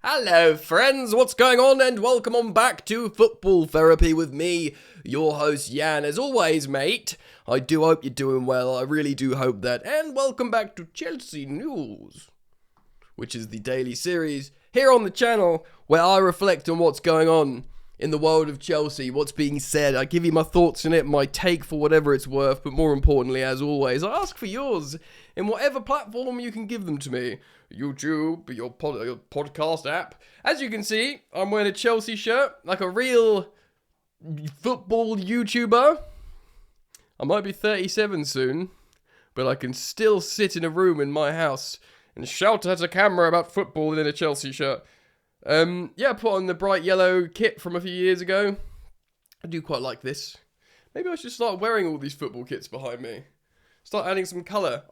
Hello friends, what's going on, and welcome on back to Football Therapy with me, your host Jan. As always, mate, I do hope you're doing well, I really do hope that, and welcome back to Chelsea News, which is the daily series here on the channel where I reflect on what's going on in the world of Chelsea, what's being said. I give you my thoughts on it, my take for whatever it's worth, but more importantly, as always, I ask for yours in whatever platform you can give them to me. YouTube, your podcast app. As you can see, I'm wearing a Chelsea shirt, like a real football YouTuber. I might be 37 soon, but I can still sit in a room in my house and shout at a camera about football in a Chelsea shirt. I put on the bright yellow kit from a few years ago. I do quite like this. Maybe I should start wearing all these football kits behind me. Start adding some colour.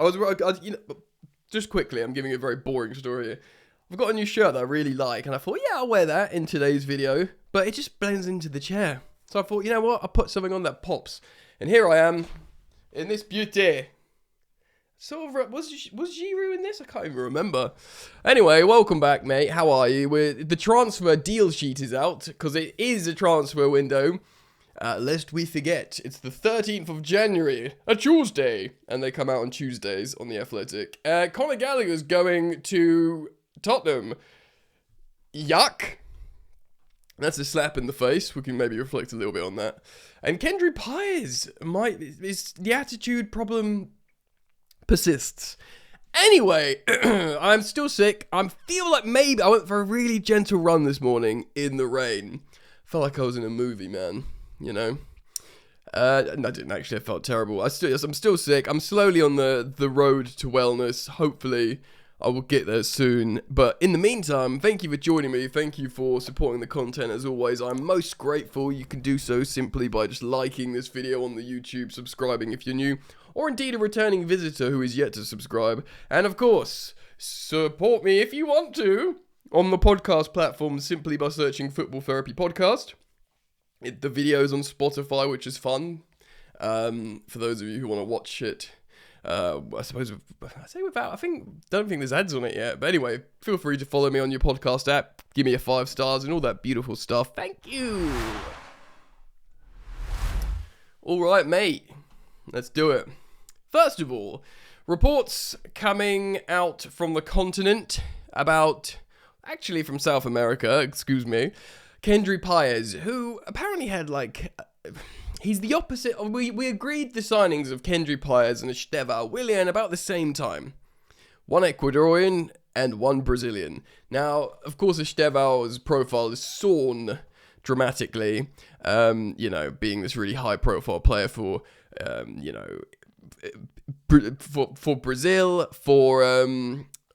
Just quickly, I'm giving a very boring story here. I've got a new shirt that I really like, and I thought, yeah, I'll wear that in today's video, but it just blends into the chair. So I thought, you know what, I'll put something on that pops. And here I am, in this beauty. Sort of, was Giroud in this? I can't even remember. Anyway, welcome back, mate. How are you? The transfer deal sheet is out, because it is a transfer window. Lest we forget, it's the 13th of January, a Tuesday, and they come out on Tuesdays on The Athletic. Conor Gallagher's going to Tottenham. Yuck. That's a slap in the face. We can maybe reflect a little bit on that. And Kendry Páez the attitude problem persists. Anyway, I'm still sick. I feel like maybe I went for a really gentle run this morning in the rain. Felt like I was in a movie, man. You know, I didn't actually. I felt terrible. I'm still sick. I'm slowly on the road to wellness. Hopefully, I will get there soon. But in the meantime, thank you for joining me. Thank you for supporting the content as always. I'm most grateful. You can do so simply by just liking this video on the YouTube, subscribing if you're new, or indeed a returning visitor who is yet to subscribe. And of course, support me if you want to on the podcast platform simply by searching Football Therapy Podcast. The video's on Spotify, which is fun, for those of you who want to watch it. I suppose, don't think there's ads on it yet, but anyway, feel free to follow me on your podcast app, give me a 5 stars and all that beautiful stuff. Thank you! Alright, mate, let's do it. First of all, reports coming out from the continent actually from South America, excuse me, Kendry Páez, who apparently had he's the opposite of, we agreed the signings of Kendry Páez and Estevão Willian about the same time. One Ecuadorian and one Brazilian. Now, of course, Estevão's profile is soared dramatically, being this really high profile player for Brazil,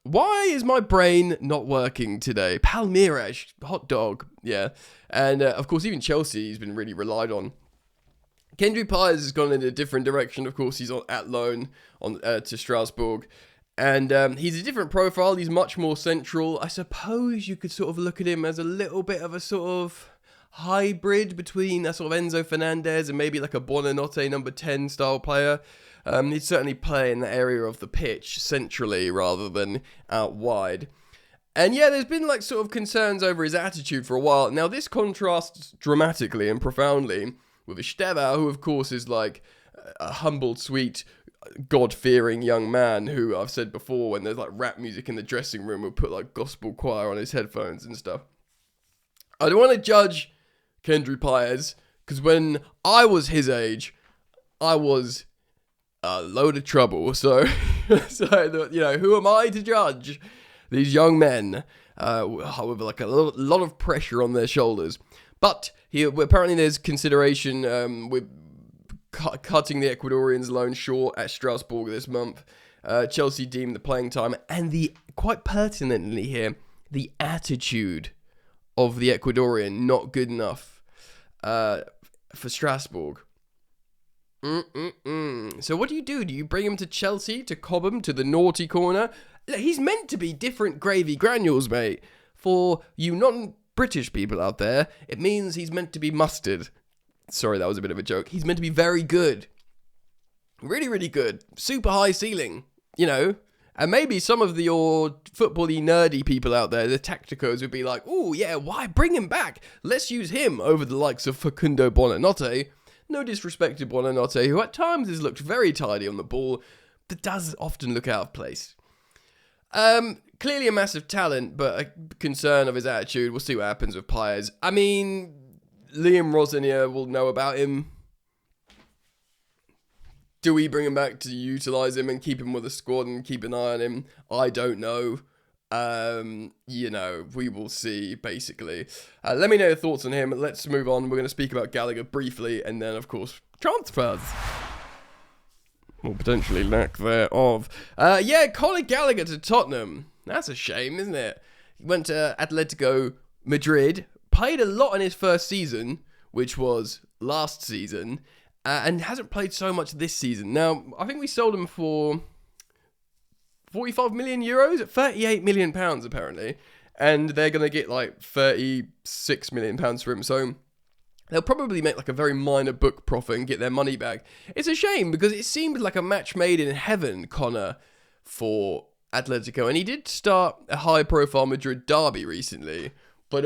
why is my brain not working today? Palmeiras, hot dog, yeah. And, of course, even Chelsea has been really relied on. Kendry Páez has gone in a different direction. Of course, he's at loan to Strasbourg. And he's a different profile. He's much more central. I suppose you could sort of look at him as a little bit of a sort of hybrid between a sort of Enzo Fernandez and maybe like a Buonanotte number 10 style player. He'd certainly play in the area of the pitch centrally rather than out wide. And yeah, there's been sort of concerns over his attitude for a while. Now this contrasts dramatically and profoundly with Estevão, who of course is like a humble, sweet, God-fearing young man who I've said before, when there's rap music in the dressing room, will put gospel choir on his headphones and stuff. I don't want to judge Kendry Páez, because when I was his age, I was a load of trouble, so who am I to judge these young men with a lot of pressure on their shoulders? But apparently there's consideration with cutting the Ecuadorians' loan short at Strasbourg this month. Chelsea deemed the playing time and quite pertinently here, the attitude of the Ecuadorian not good enough for Strasbourg. So what do? Do you bring him to Chelsea, to Cobham, to the naughty corner? He's meant to be different gravy granules, mate. For you non-British people out there, it means he's meant to be mustard. Sorry, that was a bit of a joke. He's meant to be very good. Really, really good. Super high ceiling, And maybe some of your football-y nerdy people out there, the tacticos, would be like, oh yeah, why bring him back? Let's use him over the likes of Facundo Buonanotte. No disrespect to Buonanotte, who at times has looked very tidy on the ball, but does often look out of place. Clearly a massive talent, but a concern of his attitude. We'll see what happens with Páez. I mean, Liam Rosenior will know about him. Do we bring him back to utilise him and keep him with the squad and keep an eye on him? I don't know. We will see, basically. Let me know your thoughts on him. Let's move on. We're going to speak about Gallagher briefly, and then, of course, transfers. Or potentially lack thereof. Conor Gallagher to Tottenham. That's a shame, isn't it? He went to Atletico Madrid, played a lot in his first season, which was last season, and hasn't played so much this season. Now, I think we sold him for 45 million euros, 38 million pounds apparently, and they're going to get like 36 million pounds for him, so they'll probably make like a very minor book profit and get their money back. It's a shame because it seemed like a match made in heaven, Conor, for Atletico, and he did start a high-profile Madrid derby recently, but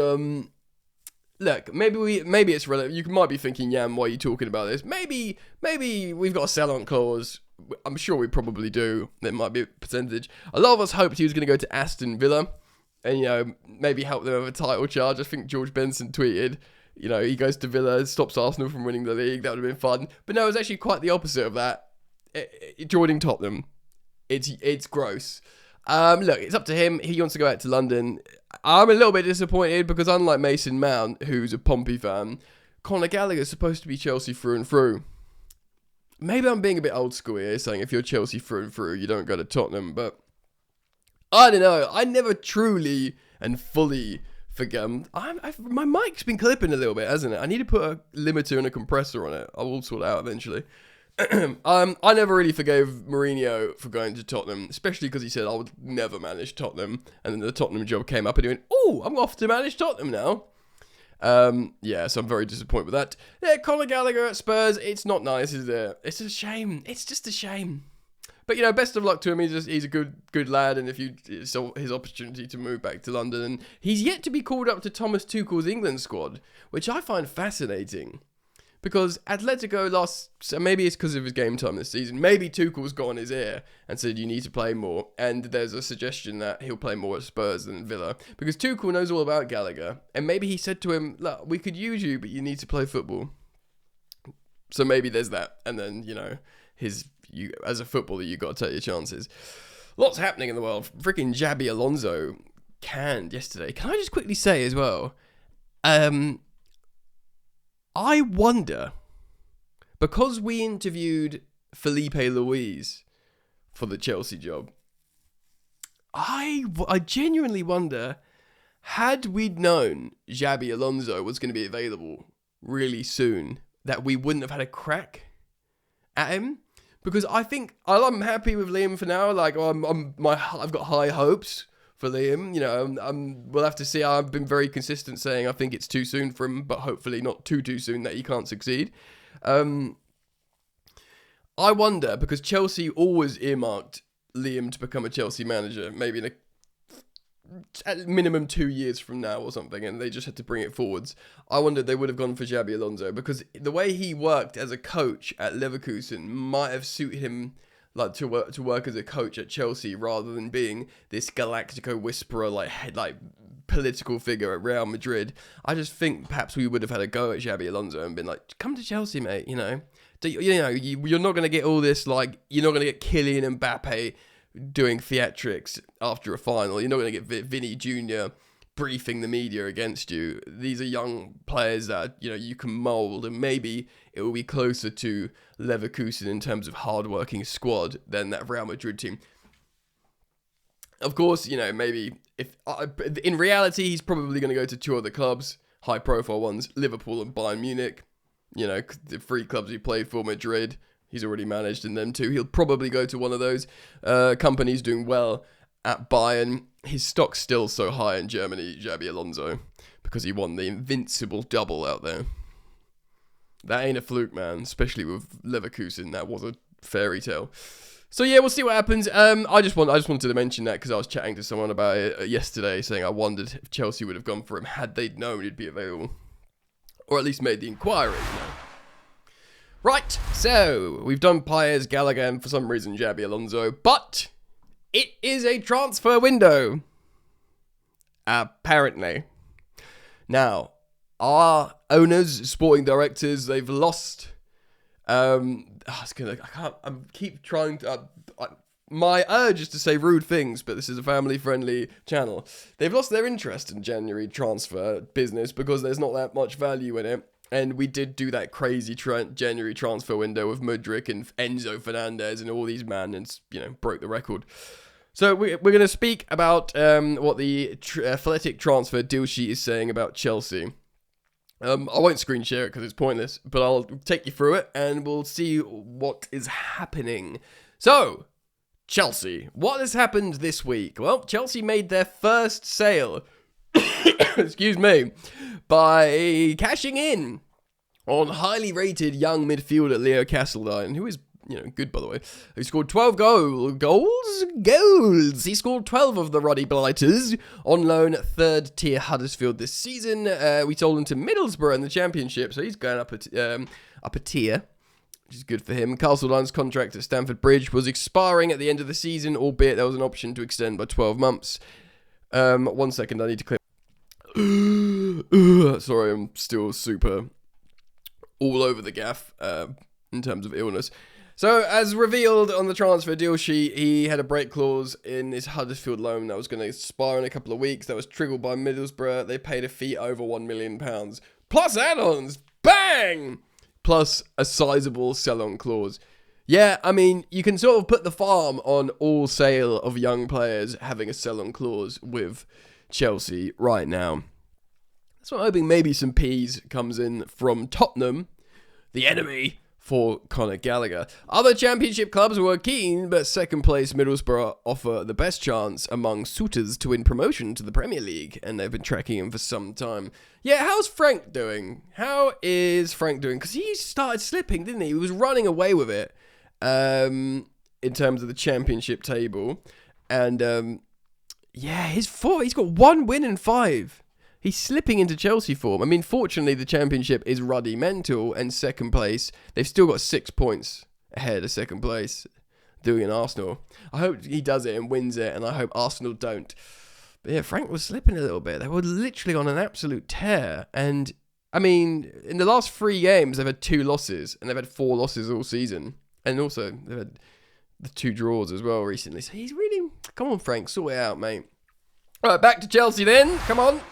look, maybe it's relevant. You might be thinking, Jan, why are you talking about this? Maybe we've got a sell-on clause. I'm sure we probably do. There might be a percentage. A lot of us hoped he was going to go to Aston Villa and, maybe help them with a title charge. I think George Benson tweeted, he goes to Villa, stops Arsenal from winning the league. That would have been fun. But no, it was actually quite the opposite of that. Joining Tottenham. It's gross. Look, it's up to him. He wants to go out to London. I'm a little bit disappointed because unlike Mason Mount, who's a Pompey fan, Conor Gallagher is supposed to be Chelsea through and through. Maybe I'm being a bit old school here, saying if you're Chelsea through and through, you don't go to Tottenham, but I don't know. I never truly and fully forget. My mic's been clipping a little bit, hasn't it? I need to put a limiter and a compressor on it. I will sort it out eventually. I never really forgave Mourinho for going to Tottenham, especially because he said I would never manage Tottenham, and then the Tottenham job came up and he went, oh, I'm off to manage Tottenham now. So I'm very disappointed with that. Yeah, Conor Gallagher at Spurs, it's not nice, is it? It's a shame. It's just a shame. But, best of luck to him. He's a good lad, and it's his opportunity to move back to London, and he's yet to be called up to Thomas Tuchel's England squad, which I find fascinating. Because Atletico so maybe it's because of his game time this season. Maybe Tuchel's got on his ear and said, you need to play more. And there's a suggestion that he'll play more at Spurs than Villa. Because Tuchel knows all about Gallagher. And maybe he said to him, look, we could use you, but you need to play football. So maybe there's that. And then, as a footballer, you got to take your chances. Lots happening in the world. Freaking Xabi Alonso canned yesterday. Can I just quickly say as well, I wonder, because we interviewed Felipe Luis for the Chelsea job, I genuinely wonder, had we known Xabi Alonso was going to be available really soon, that we wouldn't have had a crack at him? Because I think I'm happy with Liam for now. Like I've got high hopes for Liam. We'll have to see. I've been very consistent saying I think it's too soon for him, but hopefully not too soon that he can't succeed. I wonder, because Chelsea always earmarked Liam to become a Chelsea manager, maybe at minimum 2 years from now or something, and they just had to bring it forwards. I wonder if they would have gone for Xabi Alonso, because the way he worked as a coach at Leverkusen might have suited him like to work as a coach at Chelsea rather than being this Galactico whisperer like political figure at Real Madrid. I just think perhaps we would have had a go at Xabi Alonso and been like, come to Chelsea, mate. You're not going to get all this, like, you're not going to get Kylian Mbappe doing theatrics after a final. You're not going to get Vinny Jr. briefing the media against you. These are young players that, you can mould, and maybe it will be closer to Leverkusen in terms of hard-working squad than that Real Madrid team. Of course, maybe in reality, he's probably going to go to two other clubs, high-profile ones, Liverpool and Bayern Munich. The three clubs he played for, Madrid, he's already managed in them too. He'll probably go to one of those companies doing well at Bayern. His stock's still so high in Germany, Xabi Alonso, because he won the invincible double out there. That ain't a fluke, man, especially with Leverkusen. That was a fairy tale. So yeah, we'll see what happens. I just wanted to mention that because I was chatting to someone about it yesterday, saying I wondered if Chelsea would have gone for him had they known he'd be available, or at least made the inquiry. Right, so we've done Páez, Gallagher, and for some reason Xabi Alonso, but it is a transfer window. Apparently. Now, our owners, sporting directors, they've lost. My urge is to say rude things, but this is a family-friendly channel. They've lost their interest in January transfer business because there's not that much value in it. And we did do that crazy January transfer window with Mudryk and Enzo Fernandez and all these men, and broke the record. So we're going to speak about what the athletic transfer deal sheet is saying about Chelsea. I won't screen share it because it's pointless, but I'll take you through it and we'll see what is happening. So, Chelsea, what has happened this week? Well, Chelsea made their first sale, excuse me, by cashing in on highly rated young midfielder Leo Castledine, who is good, by the way. He scored 12 goals. He scored 12 of the Ruddy Blighters on loan at third tier Huddersfield this season. We sold him to Middlesbrough in the Championship, so he's going up a tier, which is good for him. Castledown's contract at Stamford Bridge was expiring at the end of the season, albeit there was an option to extend by 12 months. 1 second, I need to clear. Sorry, I'm still super all over the gaff in terms of illness. So, as revealed on the transfer deal sheet, he had a break clause in his Huddersfield loan that was going to expire in a couple of weeks. That was triggered by Middlesbrough. They paid a fee over £1 million. Plus add-ons. Bang! Plus a sizable sell-on clause. Yeah, I mean, you can sort of put the farm on all sale of young players having a sell-on clause with Chelsea right now. So I'm hoping maybe some peas comes in from Tottenham, the enemy, for Conor Gallagher. Other Championship clubs were keen, but second place Middlesbrough offer the best chance among suitors to win promotion to the Premier League, and they've been tracking him for some time. Yeah, how's Frank doing? How is Frank doing? Because he started slipping, didn't he? He was running away with it in terms of the Championship table. And, his form, he's got 1 win and 5. He's slipping into Chelsea form. I mean, fortunately, the Championship is ruddy mental, and second place, they've still got 6 points ahead of second place, doing an Arsenal. I hope he does it and wins it, and I hope Arsenal don't. But yeah, Frank was slipping a little bit. They were literally on an absolute tear. And, I mean, in the last 3 games, they've had 2 losses, and they've had 4 losses all season. And also, they've had the 2 draws as well recently. So he's really... Come on, Frank, sort it out, mate. All right, back to Chelsea then. Come on.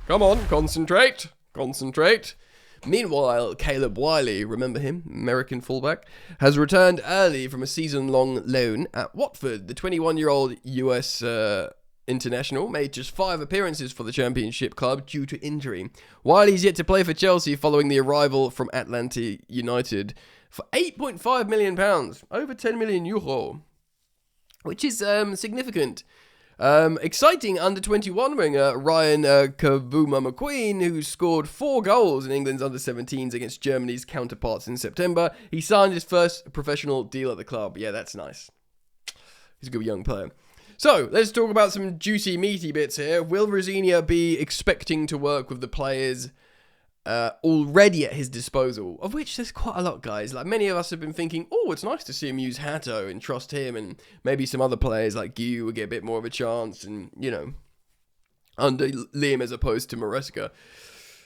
Come on, concentrate. Meanwhile, Caleb Wiley, remember him, American fullback, has returned early from a season-long loan at Watford. The 21-year-old US international made just 5 appearances for the Championship club due to injury. Wiley's yet to play for Chelsea following the arrival from Atlanta United for £8.5 million, over €10 million, which is significant. Exciting under-21 winger Ryan Kavuma McQueen, who scored 4 goals in England's under-17s against Germany's counterparts in September. He signed his first professional deal at the club. Yeah, that's nice. He's a good young player. So, let's talk about some juicy, meaty bits here. Will Rosenior be expecting to work with the players already at his disposal? Of which there's quite a lot, guys. Like, many of us have been thinking, oh, it's nice to see him use Hato and trust him, and maybe some other players like Guy will get a bit more of a chance, and, under Liam as opposed to Maresca.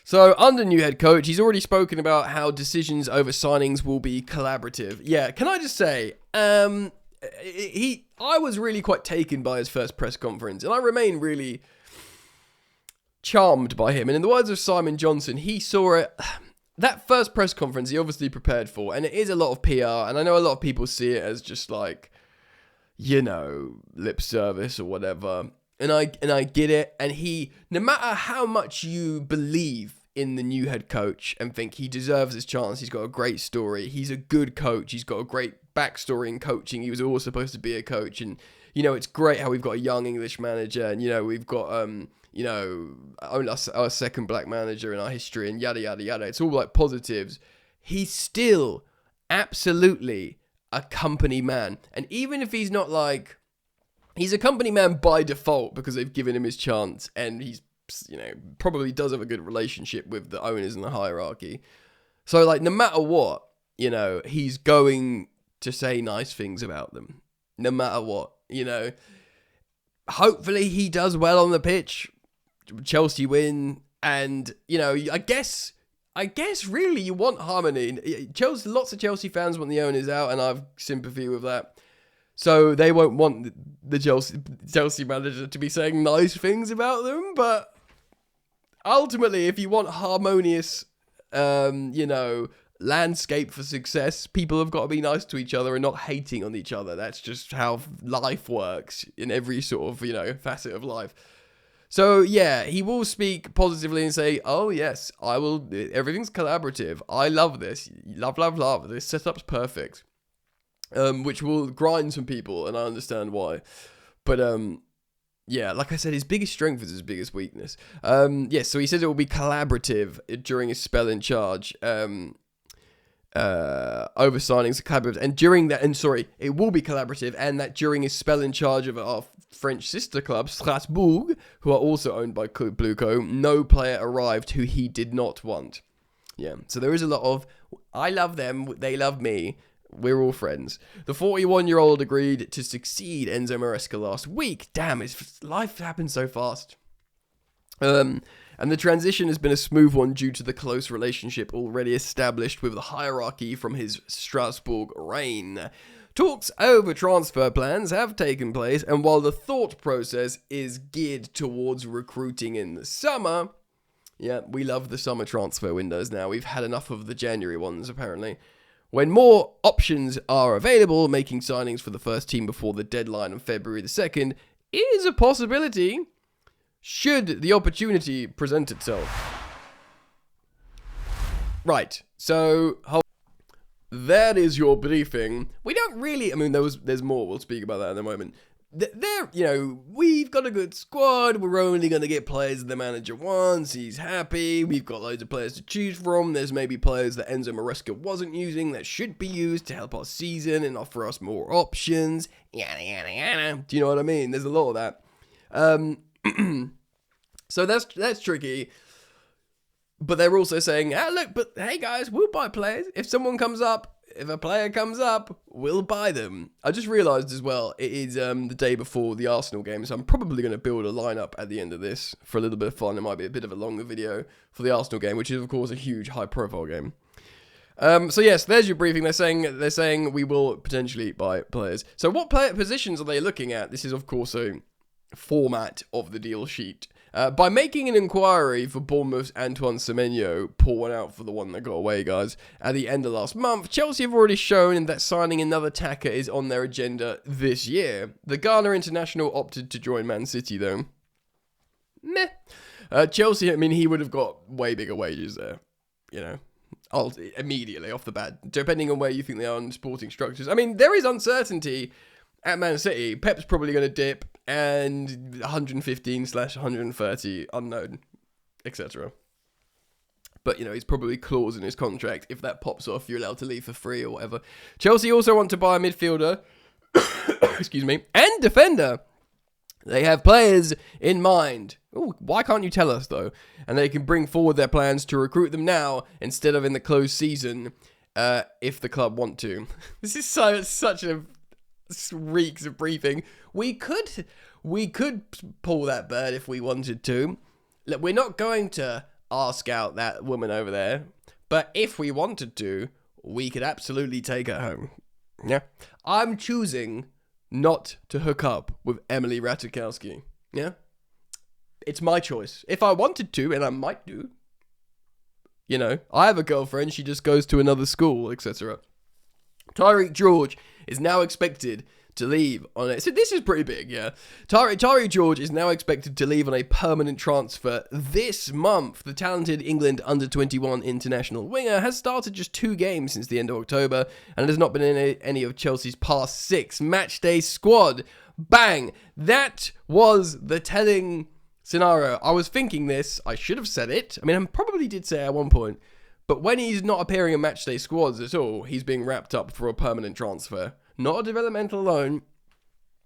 So, under new head coach, he's already spoken about how decisions over signings will be collaborative. Yeah, can I just say, I was really quite taken by his first press conference, and I remain really charmed by him. And in the words of Simon Johnson, he saw it. That first press conference he obviously prepared for, and it is a lot of PR, and I know a lot of people see it as just like, lip service or whatever. And I get it. And he, no matter how much you believe in the new head coach and think he deserves his chance, he's got a great story, he's a good coach, he's got a great backstory in coaching, he was always supposed to be a coach, and it's great how we've got a young English manager, and we've got our second black manager in our history, and yada yada yada. It's all like positives. He's still absolutely a company man. And even if he's not like, he's a company man by default because they've given him his chance and he's, probably does have a good relationship with the owners and the hierarchy. So, like, no matter what, he's going to say nice things about them. No matter what, Hopefully he does well on the pitch. Chelsea win. And, I guess really you want harmony. Lots of Chelsea fans want the owners out, and I have sympathy with that. So they won't want the Chelsea manager to be saying nice things about them, but ultimately, if you want harmonious, landscape for success, people have got to be nice to each other and not hating on each other. That's just how life works in every sort of, facet of life. So, yeah, he will speak positively and say, oh, yes, everything's collaborative. I love this. Love, love, love. This setup's perfect. Which will grind some people, and I understand why. But, yeah, like I said, his biggest strength is his biggest weakness. Yes, so he says it will be collaborative during his spell in charge. Over signings, collaborative, and during that, it will be collaborative, and that during his spell in charge of our French sister club, Strasbourg, who are also owned by Blue Co, no player arrived who he did not want. Yeah, so there is a lot of, I love them, they love me, we're all friends. The 41-year-old agreed to succeed Enzo Maresca last week. Damn, his life happened so fast. And the transition has been a smooth one due to the close relationship already established with the hierarchy from his Strasbourg reign. Talks over transfer plans have taken place, and while the thought process is geared towards recruiting in the summer, yeah, we love the summer transfer windows now. We've had enough of the January ones, apparently. When more options are available, making signings for the first team before the deadline on February the 2nd is a possibility, should the opportunity present itself. Right, so that is your briefing. We don't really, there's more, we'll speak about that in a moment. We've got a good squad, we're only going to get players the manager wants, he's happy, we've got loads of players to choose from, there's maybe players that Enzo Maresca wasn't using that should be used to help our season and offer us more options, yada yada yada, do you know what I mean? There's a lot of that. So that's tricky. But they're also saying, hey guys, we'll buy players. If a player comes up, we'll buy them. I just realised as well, it is the day before the Arsenal game, so I'm probably going to build a lineup at the end of this for a little bit of fun. It might be a bit of a longer video for the Arsenal game, which is of course a huge high-profile game. So yes, there's your briefing. They're saying we will potentially buy players. So what player positions are they looking at? This is of course a format of the deal sheet. By making an inquiry for Bournemouth's Antoine Semenyo, pour one out for the one that got away, guys, at the end of last month, Chelsea have already shown that signing another attacker is on their agenda this year. The Ghana international opted to join Man City, though. Meh. Chelsea, he would have got way bigger wages there, immediately off the bat, depending on where you think they are in sporting structures. There is uncertainty at Man City. Pep's probably going to dip, and 115/130 unknown, etc. But, he's probably clause in his contract. If that pops off, you're allowed to leave for free or whatever. Chelsea also want to buy a midfielder, excuse me, and defender. They have players in mind. Ooh, why can't you tell us, though? And they can bring forward their plans to recruit them now instead of in the closed season, if the club want to. This is such a reeks of briefing. We could pull that bird if we wanted to. Look, we're not going to ask out that woman over there, but if we wanted to, we could absolutely take her home. Yeah, I'm choosing not to hook up with Emily Ratajkowski. Yeah, it's my choice. If I wanted to, and I might do, I have a girlfriend. She just goes to another school, etc. Tyrique George is now expected to leave on it. So this is pretty big, yeah. Tyrique George is now expected to leave on a permanent transfer this month. The talented England under-21 international winger has started just 2 games since the end of October and has not been in any of Chelsea's past 6 matchday squad. Bang! That was the telling scenario. I was thinking this. I should have said it. I probably did say it at one point. But when he's not appearing in matchday squads at all, he's being wrapped up for a permanent transfer. Not a developmental loan.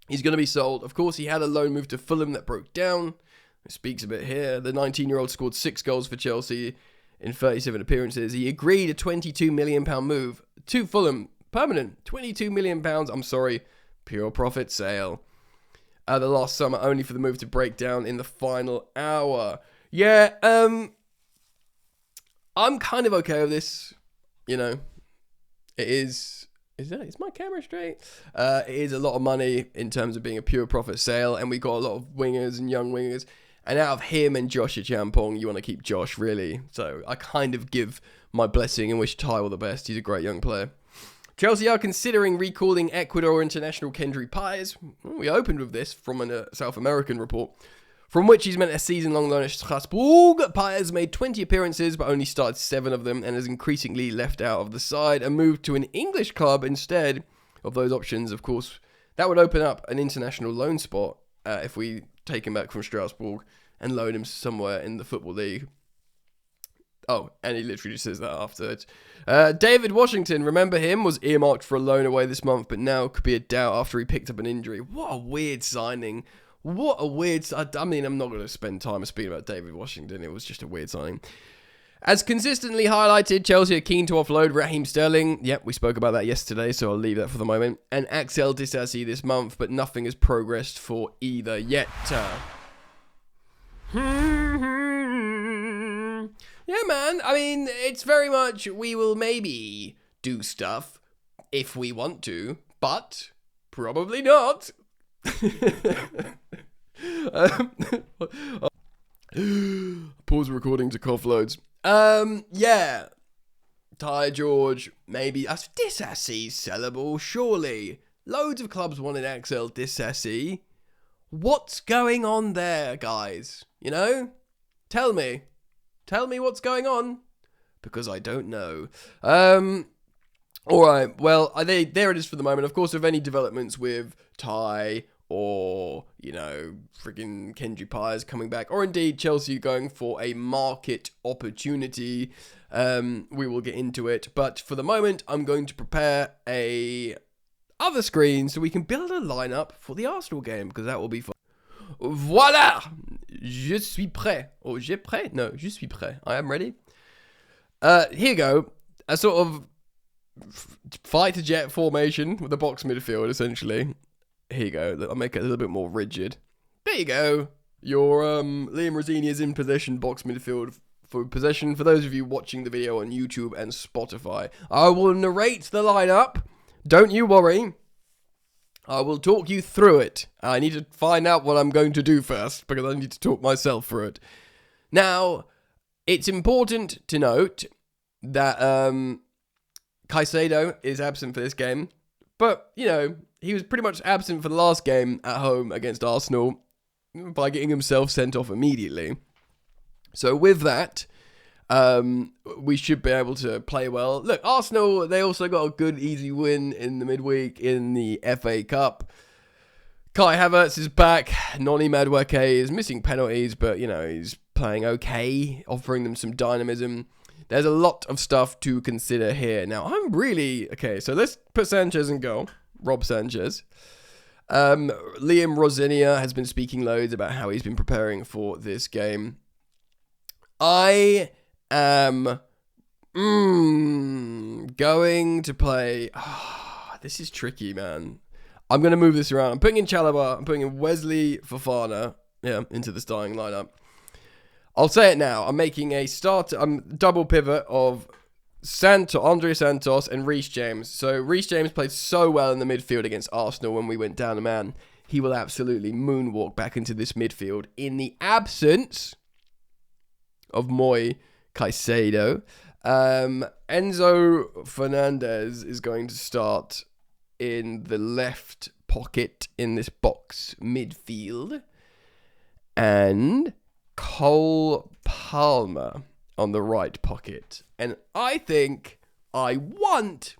He's going to be sold. Of course, he had a loan move to Fulham that broke down. It speaks a bit here. The 19-year-old scored 6 goals for Chelsea in 37 appearances. He agreed a £22 million move to Fulham. Permanent. £22 million. I'm sorry. Pure profit sale. The last summer, only for the move to break down in the final hour. Yeah, I'm kind of okay with this. You know, it is my camera straight? It is a lot of money in terms of being a pure profit sale, and we got a lot of wingers and young wingers. And out of him and Josh Achampong, you want to keep Josh, really. So I kind of give my blessing and wish Ty all the best. He's a great young player. Chelsea are considering recalling Ecuador international Kendry Páez. We opened with this from a South American report, from which he's meant a season-long loan at Strasbourg. Páez made 20 appearances, but only started 7 of them, and is increasingly left out of the side and moved to an English club instead of those options. Of course, that would open up an international loan spot if we take him back from Strasbourg and loan him somewhere in the Football League. Oh, and he literally just says that afterwards. David Washington, remember him, was earmarked for a loan away this month, but now could be a doubt after he picked up an injury. What a weird signing. What a weird... I mean, I'm not going to spend time speaking about David Washington. It was just a weird signing. As consistently highlighted, Chelsea are keen to offload Raheem Sterling. Yep, we spoke about that yesterday, so I'll leave that for the moment. And Axel Disasi this month, but nothing has progressed for either yet. Yeah, man. I mean, it's very much, we will maybe do stuff if we want to, but probably not. Pause recording to cough loads. Yeah. Ty George, maybe. Disasi sellable, surely. Loads of clubs wanted Axel Disasi. What's going on there, guys? You know? Tell me. Tell me what's going on, because I don't know. Alright, well, there it is for the moment. Of course, if any developments with Ty or, you know, friggin' Kendry Páez coming back, or indeed Chelsea going for a market opportunity, we will get into it. But for the moment, I'm going to prepare a other screen so we can build a lineup for the Arsenal game, because that will be fun. Voilà! Je suis prêt. Oh, j'ai prêt? No, je suis prêt. I am ready. Here you go. A sort of fighter jet formation with a box midfield, essentially. Here you go. I'll make it a little bit more rigid. There you go. Your Liam Rosenior's in possession box midfield for possession. For those of you watching the video on YouTube and Spotify, I will narrate the lineup. Don't you worry. I will talk you through it. I need to find out what I'm going to do first, because I need to talk myself through it. Now, it's important to note that Caicedo is absent for this game. But, you know, he was pretty much absent for the last game at home against Arsenal by getting himself sent off immediately. So with that, we should be able to play well. Look, Arsenal, they also got a good, easy win in the midweek in the FA Cup. Kai Havertz is back. Noni Madueke is missing penalties, but, you know, he's playing okay, offering them some dynamism. There's a lot of stuff to consider here. Now, I'm really... Okay, so let's put Sanchez in goal. Rob Sanchez. Liam Rosenior has been speaking loads about how he's been preparing for this game. I am going to play... this is tricky, man. I'm going to move this around. I'm putting in Chalobah. I'm putting in Wesley Fofana into the starting lineup. I'll say it now. I'm making a double pivot of Andre Santos and Reece James. So Reece James played so well in the midfield against Arsenal when we went down a man. He will absolutely moonwalk back into this midfield in the absence of Moy Caicedo. Enzo Fernandez is going to start in the left pocket in this box midfield. And Cole Palmer on the right pocket. And I think I want,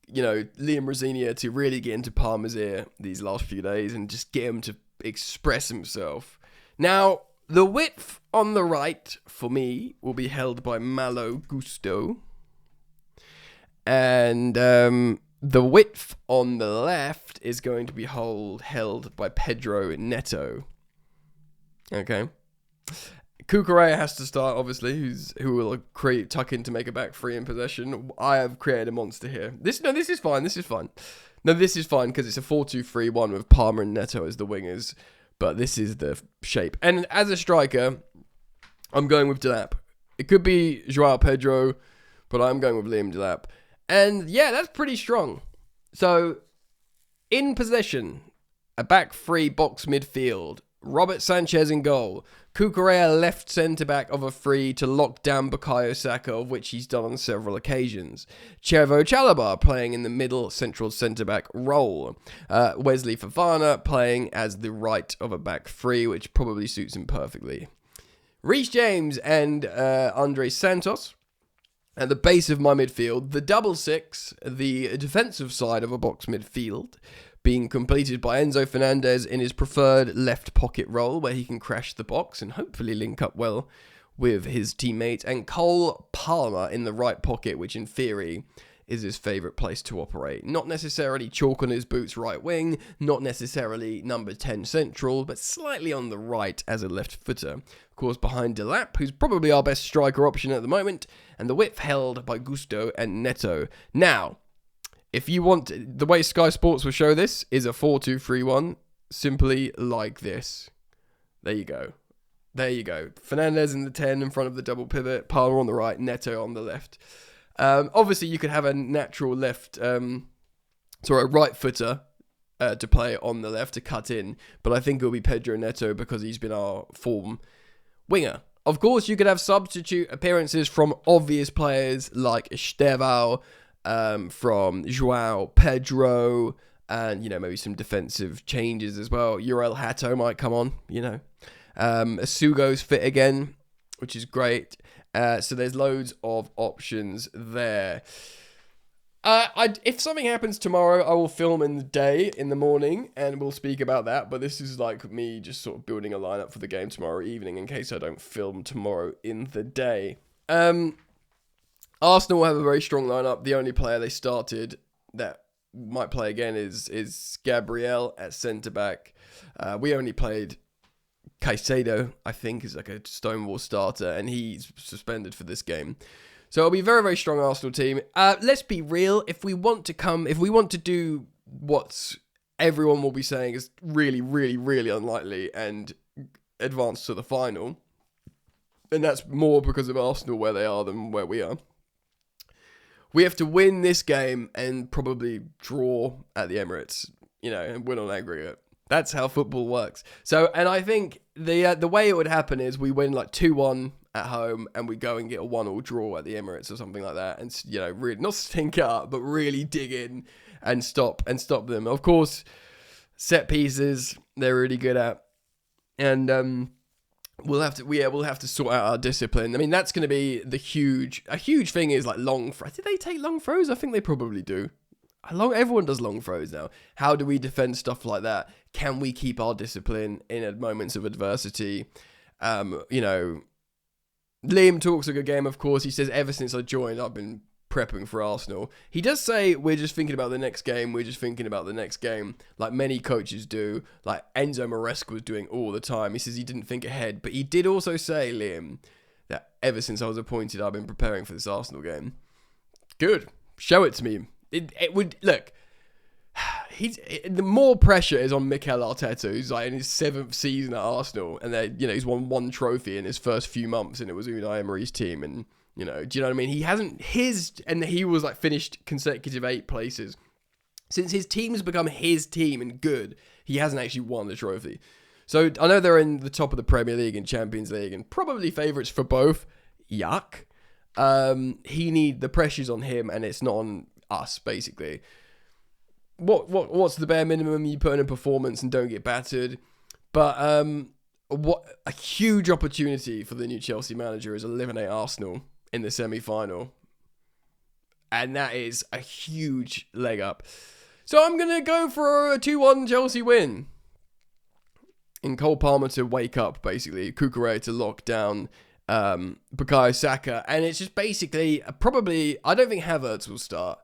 Liam Rosenior to really get into Palmer's ear these last few days and just get him to express himself. Now, The width on the right, for me, will be held by Malo Gusto. And the width on the left is going to be held by Pedro Neto. Okay. Cucurella has to start, obviously, who will tuck in to make a back three in possession. I have created a monster here. This is fine. This is fine because it's a 4-2-3-1 with Palmer and Neto as the wingers. But this is the shape. And as a striker, I'm going with Delap. It could be Joao Pedro, but I'm going with Liam Delap. And yeah, that's pretty strong. So, in possession, a back three box midfield. Robert Sanchez in goal. Cucurella left centre-back of a free to lock down Bukayo Saka, of which he's done on several occasions. Chervo Chalobah playing in the middle central centre-back role. Wesley Fofana playing as the right of a back three, which probably suits him perfectly. Reece James and Andre Santos at the base of my midfield. The double six, the defensive side of a box midfield, being completed by Enzo Fernandez in his preferred left pocket role, where he can crash the box and hopefully link up well with his teammates, and Cole Palmer in the right pocket, which in theory is his favourite place to operate. Not necessarily chalk on his boots right wing, not necessarily number 10 central, but slightly on the right as a left footer. Of course, behind Delap, who's probably our best striker option at the moment, and the width held by Gusto and Neto. Now, if you want, the way Sky Sports will show this is a 4-2-3-1, simply like this. There you go. There you go. Fernandez in the 10 in front of the double pivot, Palmer on the right, Neto on the left. Obviously, you could have a natural right footer to play on the left to cut in, but I think it'll be Pedro Neto because he's been our form winger. Of course, you could have substitute appearances from obvious players like Estevao, from Joao Pedro, and, maybe some defensive changes as well. Uriel Hato might come on, Asugo's fit again, which is great. So there's loads of options there. If something happens tomorrow, I will film in the morning, and we'll speak about that. But this is like me just sort of building a lineup for the game tomorrow evening in case I don't film tomorrow in the day. Arsenal will have a very strong lineup. The only player they started that might play again is Gabriel at centre-back. We only played Caicedo, I think, is like a Stonewall starter, and he's suspended for this game. So it'll be a very, very strong Arsenal team. Let's be real. If we want to do what everyone will be saying is really, really, really unlikely and advance to the final, and that's more because of Arsenal where they are than where we are. We have to win this game and probably draw at the Emirates, and win on aggregate. That's how football works. So, and I think the way it would happen is we win like 2-1 at home and we go and get a 1-1 draw at the Emirates or something like that, and really not stink up, but really dig in and stop them. Of course, set pieces they're really good at, and we'll have to sort out our discipline. I mean, that's going to be a huge thing is like long throws. Did they take long throws? I think they probably do. Everyone does long throws now. How do we defend stuff like that? Can we keep our discipline in moments of adversity? Liam talks a good game, of course. He says, ever since I joined, I've been prepping for Arsenal. He does say we're just thinking about the next game. Like many coaches do. Like Enzo Maresca was doing all the time. He says he didn't think ahead. But he did also say, Liam, that ever since I was appointed, I've been preparing for this Arsenal game. Good. Show it to me. It would, look, the more pressure is on Mikel Arteta, who's like in his 7th season at Arsenal, and he's won 1 trophy in his first few months, and it was Unai Emery's team, and do you know what I mean? He was like finished consecutive 8 places. Since his team's become his team and good, he hasn't actually won the trophy. So I know they're in the top of the Premier League and Champions League, and probably favourites for both. Yuck. The pressure's on him, and it's not on us, basically. What's the bare minimum? You put in a performance and don't get battered. But what a huge opportunity for the new Chelsea manager is eliminate Arsenal in the semi-final, and that is a huge leg up. So I'm gonna go for a 2-1 Chelsea win. in Cole Palmer to wake up, basically, Cucurella to lock down Bukayo Saka, and it's just basically, probably, I don't think Havertz will start,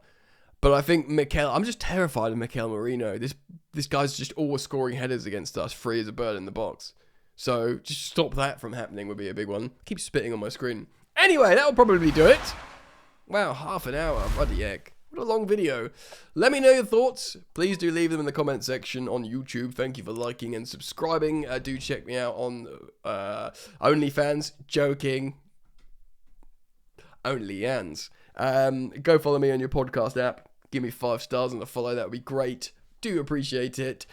but I think I'm just terrified of Mikel Merino. This guy's just always scoring headers against us, free as a bird in the box. So just stop that from happening would be a big one. Keep spitting on my screen. Anyway, that'll probably do it. Wow, half an hour, bloody heck. What a long video. Let me know your thoughts. Please do leave them in the comment section on YouTube. Thank you for liking and subscribing. Do check me out on OnlyFans. Joking. OnlyFans. Go follow me on your podcast app. Give me 5 stars and a follow. That would be great. Do appreciate it.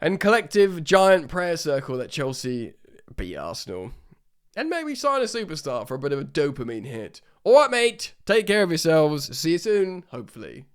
And collective giant prayer circle that Chelsea beat Arsenal. And maybe sign a superstar for a bit of a dopamine hit. Alright, mate. Take care of yourselves. See you soon, hopefully.